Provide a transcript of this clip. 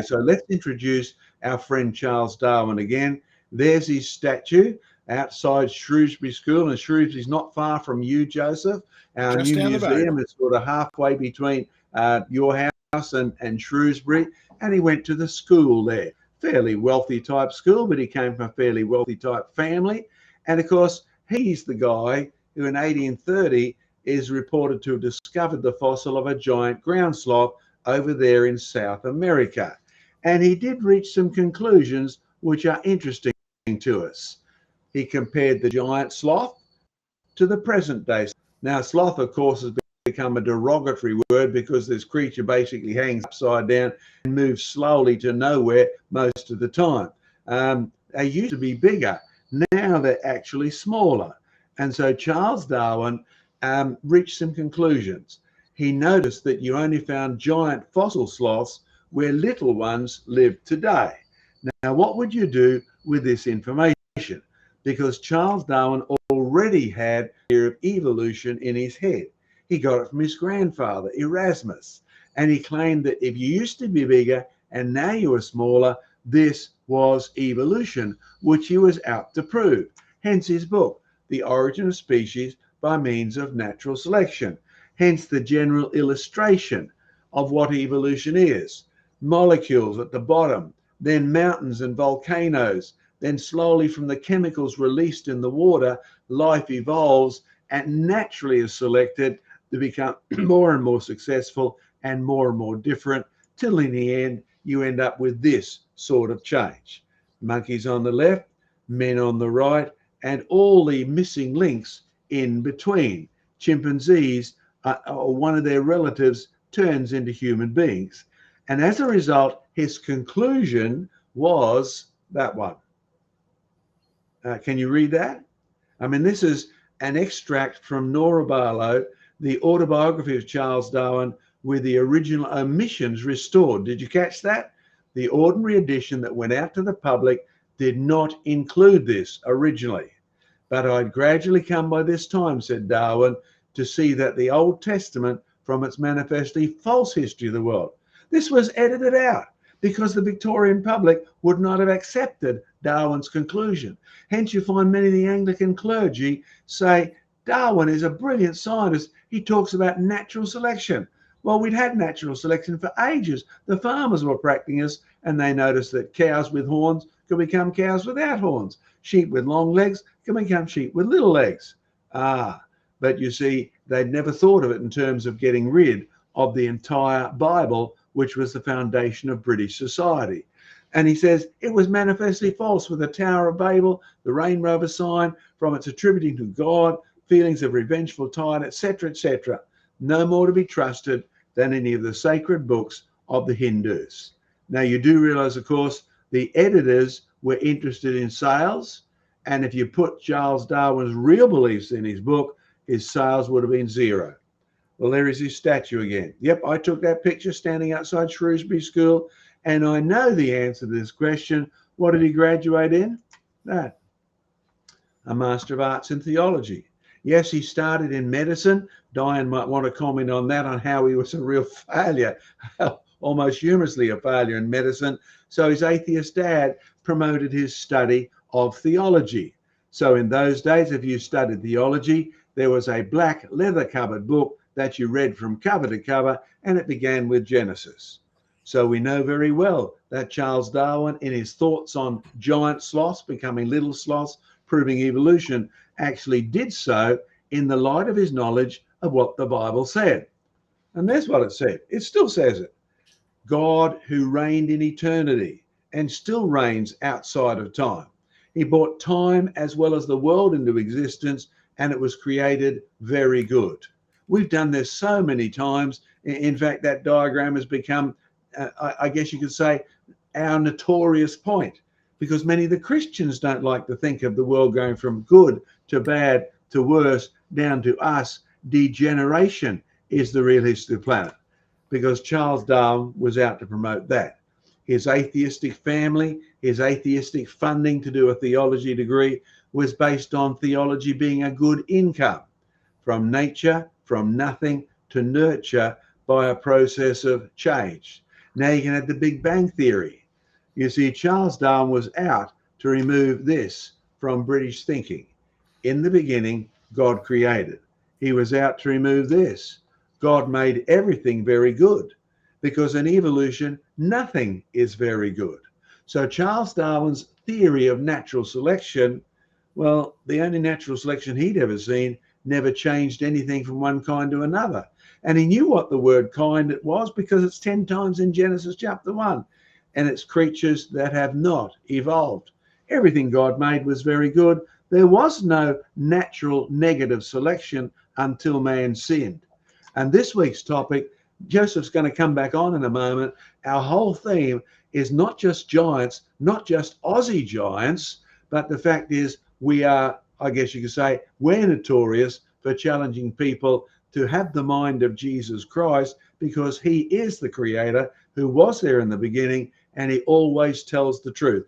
so let's introduce our friend Charles Darwin again. There's his statue outside Shrewsbury School, and Shrewsbury's not far from you, Joseph. Our Just new down the road. museum is sort of halfway between your house and Shrewsbury, and he went to the school there. Fairly wealthy type school, but he came from a fairly wealthy type family. And of course, he's the guy who in 1830 is reported to have discovered the fossil of a giant ground sloth over there in South America. And he did reach some conclusions which are interesting to us. He compared the giant sloth to the present day. Now, sloth, of course, has become a derogatory word because this creature basically hangs upside down and moves slowly to nowhere most of the time. They used to be bigger. Now they're actually smaller. And so Charles Darwin reached some conclusions. He noticed that you only found giant fossil sloths where little ones live today. Now, what would you do with this information? Because Charles Darwin already had a theory of evolution in his head. He got it from his grandfather, Erasmus. And he claimed that if you used to be bigger and now you were smaller, this was evolution, which he was out to prove. Hence his book, The Origin of Species by Means of Natural Selection. Hence the general illustration of what evolution is. Molecules at the bottom, then mountains and volcanoes, then slowly from the chemicals released in the water, life evolves and naturally is selected to become more and more successful and more different, till in the end you end up with this sort of change. Monkeys on the left, men on the right, and all the missing links in between. Chimpanzees or one of their relatives turns into human beings. And as a result, his conclusion was that one. Can you read that? I mean, this is an extract from Nora Barlow, the autobiography of Charles Darwin, with the original omissions restored. Did you catch that? The ordinary edition that went out to the public did not include this originally. But I'd gradually come by this time, said Darwin, to see that the Old Testament, from its manifestly false history of the world, this was edited out because the Victorian public would not have accepted Darwin's conclusion. Hence, you find many of the Anglican clergy say, Darwin is a brilliant scientist. He talks about natural selection. Well, we'd had natural selection for ages. The farmers were practicing this, and they noticed that cows with horns could become cows without horns. Sheep with long legs can become sheep with little legs. But you see, they'd never thought of it in terms of getting rid of the entire Bible, which was the foundation of British society. And he says it was manifestly false with the Tower of Babel, the Rain Rover sign, from its attributing to God, feelings of revengeful tide, etc., etc. No more to be trusted than any of the sacred books of the Hindus. Now, you do realize, of course, the editors were interested in sales. And if you put Charles Darwin's real beliefs in his book, his sales would have been zero. Well, there is his statue again. Yep, I took that picture standing outside Shrewsbury School, and I know the answer to this question. What did he graduate in? That. A Master of Arts in Theology. Yes, he started in medicine. Diane might want to comment on that, on how he was a real failure, almost humorously a failure in medicine. So his atheist dad promoted his study of theology. So in those days, if you studied theology, there was a black leather-covered book that you read from cover to cover, and it began with Genesis. So we know very well that Charles Darwin, in his thoughts on giant sloths becoming little sloths, proving evolution, actually did so in the light of his knowledge of what the Bible said. And that's what it said. It still says it. God, who reigned in eternity and still reigns outside of time. He brought time as well as the world into existence, and it was created very good. We've done this so many times. In fact, that diagram has become, I guess you could say, our notorious point, because many of the Christians don't like to think of the world going from good to bad to worse down to us. Degeneration is the real history of the planet, because Charles Darwin was out to promote that. His atheistic family, his atheistic funding to do a theology degree was based on theology being a good income from nature, from nothing to nurture by a process of change. Now you can add the Big Bang Theory. You see, Charles Darwin was out to remove this from British thinking. In the beginning, God created. He was out to remove this. God made everything very good, because in evolution, nothing is very good. So Charles Darwin's theory of natural selection, well, the only natural selection he'd ever seen never changed anything from one kind to another. And he knew what the word kind it was, because it's 10 times in Genesis chapter 1. And it's creatures that have not evolved. Everything God made was very good. There was no natural negative selection until man sinned. And this week's topic, Joseph's going to come back on in a moment. Our whole theme is not just giants, not just Aussie giants, but the fact is we are, I guess you could say, we're notorious for challenging people to have the mind of Jesus Christ, because he is the creator who was there in the beginning, and he always tells the truth.